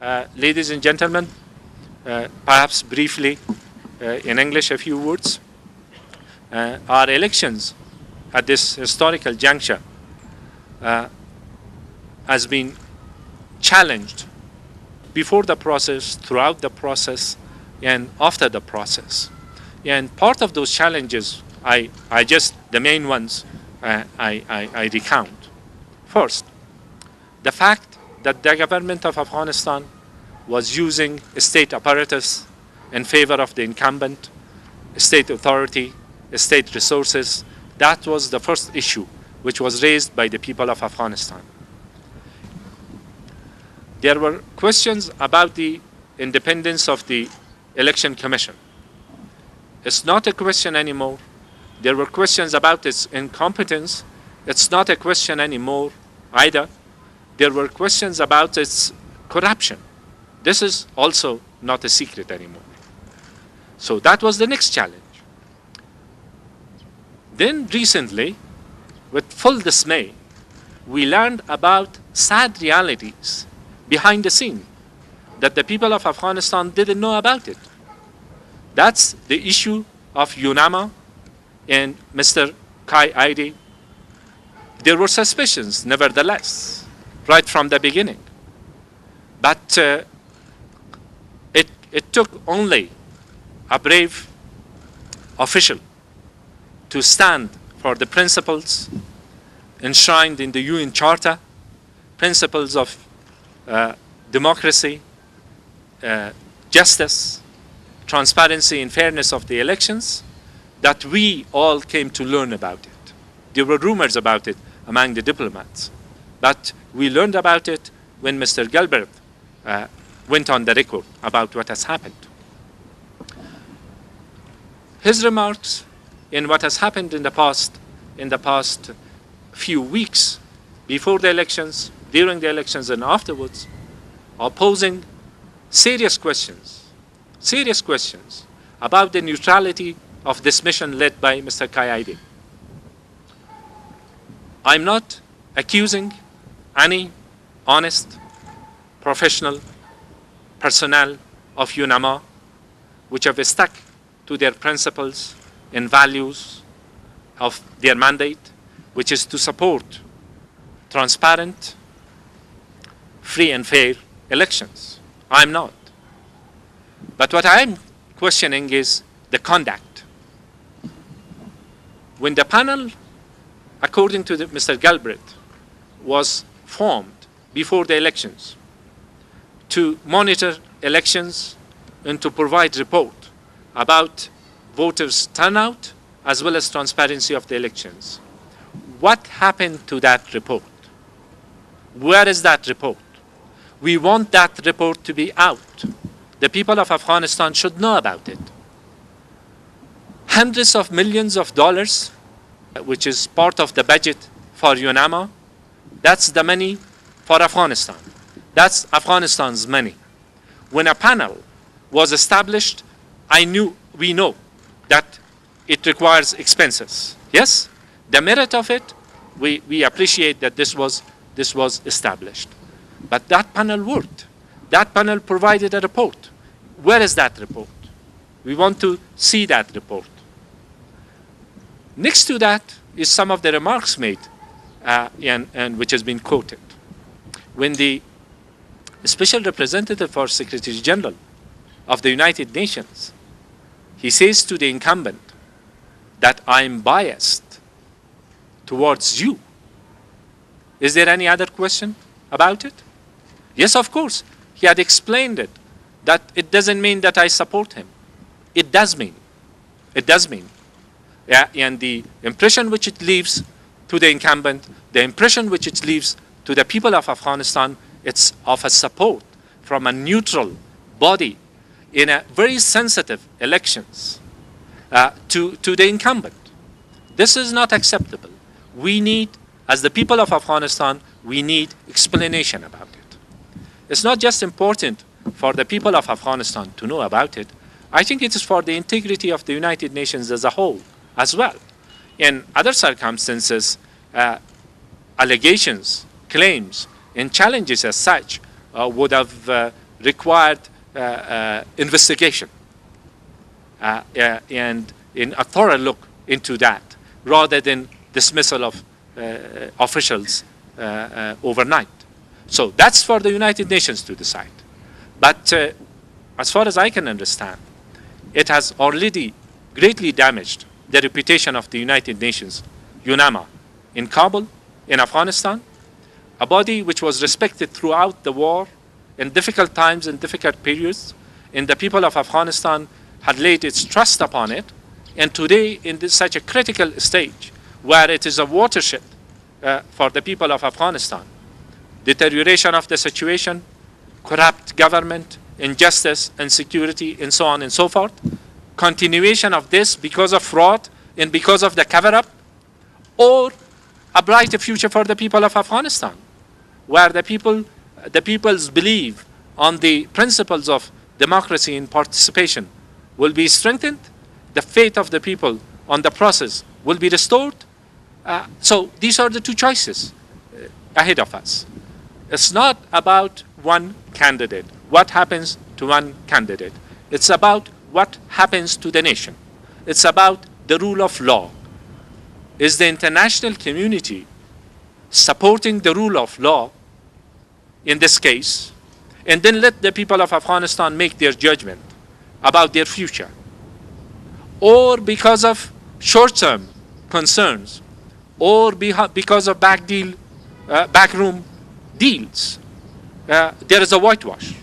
Ladies and gentlemen, perhaps briefly, in English, a few words. Our elections at this historical juncture has been challenged before the process, throughout the process, and after the process. And part of those challenges, the main ones, I recount. First, the fact that the government of Afghanistan was using state apparatus in favor of the incumbent, state authority, state resources. That was the first issue which was raised by the people of Afghanistan. There were questions about the independence of the Election Commission. It's not a question anymore. There were questions about its incompetence. It's not a question anymore either. There were questions about its corruption. This is also not a secret anymore. So that was the next challenge. Then recently, with full dismay, we learned about sad realities behind the scene that the people of Afghanistan didn't know about it. That's the issue of UNAMA and Mr. Kai Aide. There were suspicions, nevertheless, right from the beginning. But it took only a brave official to stand for the principles enshrined in the UN Charter, principles of democracy, justice, transparency and fairness of the elections, that we all came to learn about it. There were rumors about it among the diplomats, but we learned about it when Mr. Galbraith went on the record about what has happened. His remarks in what has happened in the past few weeks, before the elections, during the elections and afterwards, are posing serious questions about the neutrality of this mission led by Mr. Kai Aide. I'm not accusing any honest, professional personnel of UNAMA which have stuck to their principles and values of their mandate, which is to support transparent, free and fair elections. I'm not. But what I'm questioning is the conduct. When the panel, according to Mr. Galbraith, was formed before the elections to monitor elections and to provide report about voters' turnout as well as transparency of the elections, what happened to that report? Where is that report? We want that report to be out. The people of Afghanistan should know about it. Hundreds of millions of dollars, which is part of the budget for UNAMA, that's the money for Afghanistan. That's Afghanistan's money. When a panel was established, we know that it requires expenses. Yes, the merit of it, we appreciate that this was established. But that panel worked. That panel provided a report. Where is that report? We want to see that report. Next to that is some of the remarks made and which has been quoted. When the Special Representative for Secretary General of the United Nations, he says to the incumbent that I'm biased towards you. Is there any other question about it? Yes, of course. He had explained it, that it doesn't mean that I support him. It does mean. It does mean. Yeah, and the impression which it leaves to the incumbent, the impression which it leaves to the people of Afghanistan, it's of a support from a neutral body in a very sensitive elections to the incumbent. This is not acceptable. We need, as the people of Afghanistan, we need explanation about it. It's not just important for the people of Afghanistan to know about it. I think it is for the integrity of the United Nations as a whole as well. In other circumstances, allegations, claims, and challenges as such would have required investigation and in a thorough look into that, rather than dismissal of officials overnight. So that's for the United Nations to decide. But as far as I can understand, it has already greatly damaged the reputation of the United Nations, UNAMA, in Kabul, in Afghanistan, a body which was respected throughout the war in difficult times and difficult periods, and the people of Afghanistan had laid its trust upon it. And today, in such a critical stage, where it is a watershed for the people of Afghanistan, deterioration of the situation, corrupt government, injustice, insecurity, and so on and so forth, continuation of this because of fraud and because of the cover-up, or a brighter future for the people of Afghanistan, where the people's belief on the principles of democracy and participation will be strengthened, the faith of the people on the process will be restored. So these are the two choices ahead of us. It's not about one candidate, what happens to one candidate. It's about what happens to the nation. It's about the rule of law. Is the international community supporting the rule of law in this case? And then let the people of Afghanistan make their judgment about their future. Or because of short-term concerns, or because of backroom deals, there is a whitewash.